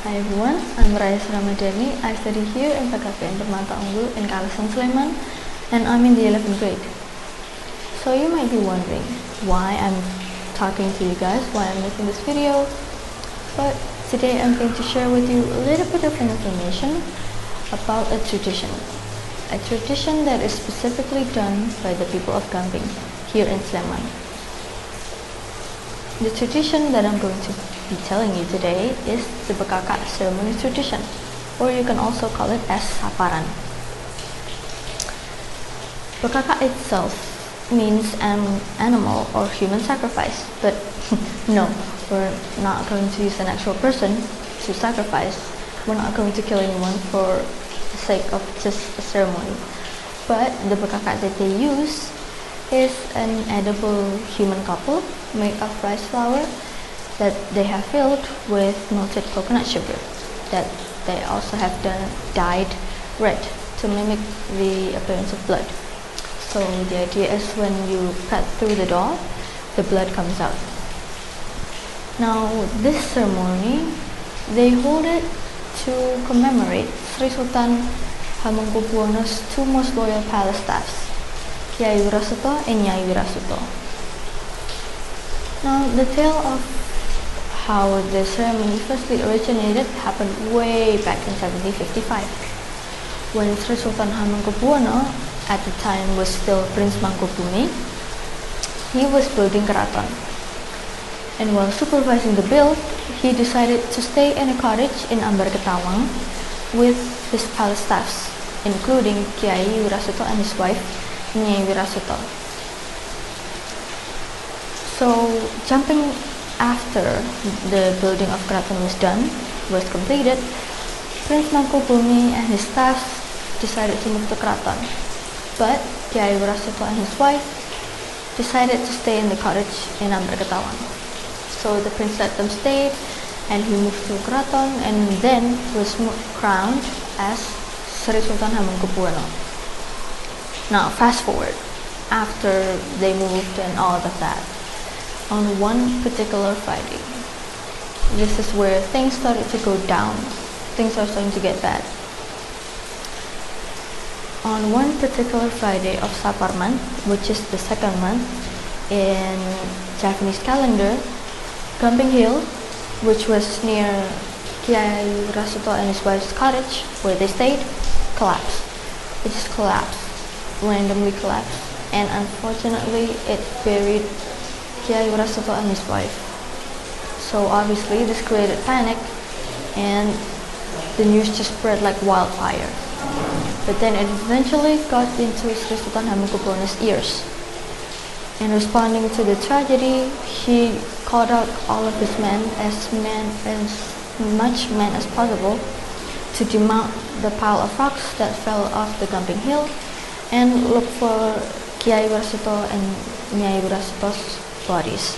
Hi everyone, I'm Raisa. I study here in PKPN Permata Unggul in Kalasan Sleman, and I'm in the 11th grade. So you might be wondering why I'm talking to you guys, why I'm making this video. But today I'm going to share with you a little bit of information about a tradition that is specifically done by the people of Gamping here in Sleman. The tradition that I'm going to be telling you today is the Bekaka ceremony tradition, or you can also call it as saparan. Bekaka itself means an animal or human sacrifice, but no, we're not going to use an actual person to sacrifice. We're not going to kill anyone for the sake of just a ceremony. But the Bekaka that they use is an edible human couple made of rice flour that they have filled with melted coconut sugar that they also have dyed red to mimic the appearance of blood. So the idea is when you cut through the dough, the blood comes out. Now this ceremony, they hold it to commemorate Sri Sultan Hamengkubuwono's two most loyal palace staffs, Kyai Wirasuto and Nyai Wirasuto. Now the tale of how the ceremony firstly originated happened way back in 1755, when Sri Sultan Hamengkubuwono at the time was still Prince Mangkubumi. He was building Keraton, and while supervising the build, he decided to stay in a cottage in Ambarketawang with his palace staffs, including Kyai Wirasuto and his wife Nyai Wirasuto. So jumping after the building of Keraton was completed, Prince Mangkubumi and his staff decided to move to Keraton, but Kyai Wirasuto and his wife decided to stay in the cottage in Ambarketawang. So the prince let them stay, and he moved to Keraton and then was crowned as Sri Sultan Hamengkubuwono. Now fast forward, after they moved and all of that, on one particular Friday, this is where things started to go down. Things are starting to get bad. On one particular Friday of Sapar month, which is the second month in Japanese calendar, Gamping Hill, which was near Kyai Wirasuto and his wife's cottage where they stayed, collapsed. It just collapsed, randomly collapsed, and unfortunately it buried Kyai Wirasuto and his wife. So obviously this created panic, and the news just spread like wildfire. But then it eventually got into Sri Sultan Hamengkubuwono's ears. In responding to the tragedy, he called out all of his men, as much men as possible, to demount the pile of rocks that fell off the Gamping Hill and look for Kyai Wirasuto and Nyai Wirasuto's bodies.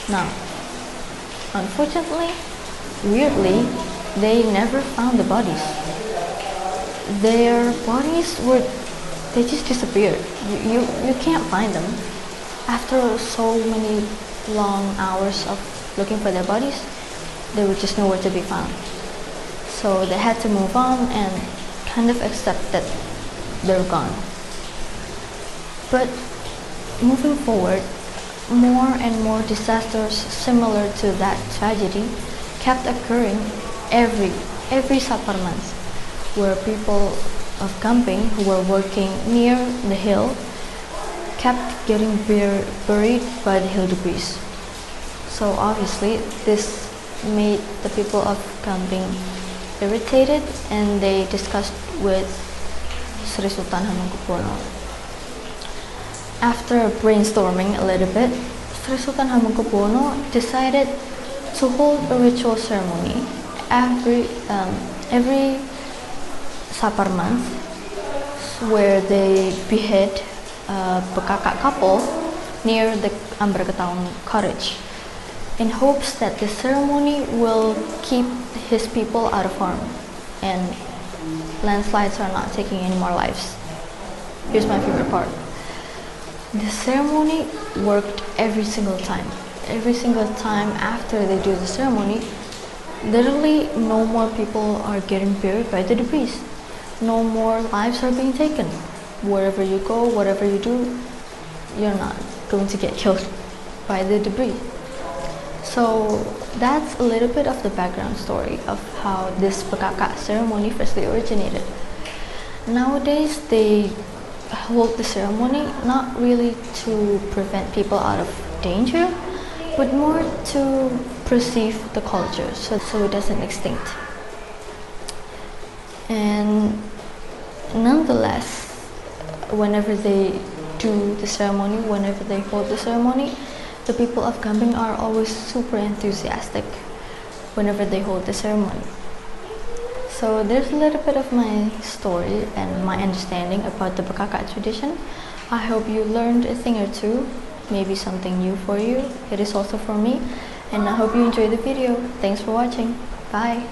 Now, unfortunately, weirdly, they never found the bodies. Their bodies they just disappeared. You can't find them. After so many long hours of looking for their bodies, they were just nowhere to be found. So they had to move on and kind of accept that they're gone. But moving forward, more and more disasters similar to that tragedy kept occurring every Sapar month, where people of Gamping who were working near the hill kept getting buried by the hill debris. So obviously this made the people of Gamping irritated, and they discussed with Sri Sultan Hamengkubuwono. After brainstorming a little bit, Sri Sultan Hamengkubuwono decided to hold a ritual ceremony every Sapar month, where they behead a Bekaka couple near the Ambarketawang cottage, in hopes that the ceremony will keep his people out of harm and landslides are not taking any more lives. Here's my favorite part. The ceremony worked every single time. Every single time after they do the ceremony, literally no more people are getting buried by the debris. No more lives are being taken. Wherever you go, whatever you do, you're not going to get killed by the debris. So that's a little bit of the background story of how this Pekaka ceremony firstly originated. Nowadays they hold the ceremony not really to prevent people out of danger, but more to preserve the culture so it doesn't extinct. And nonetheless, whenever they do the ceremony, whenever they hold the ceremony, the people of Kambing are always super enthusiastic whenever they hold the ceremony. So there's a little bit of my story and my understanding about the Pekaka tradition. I hope you learned a thing or two, maybe something new for you. It is also for me, and I hope you enjoyed the video. Thanks for watching. Bye.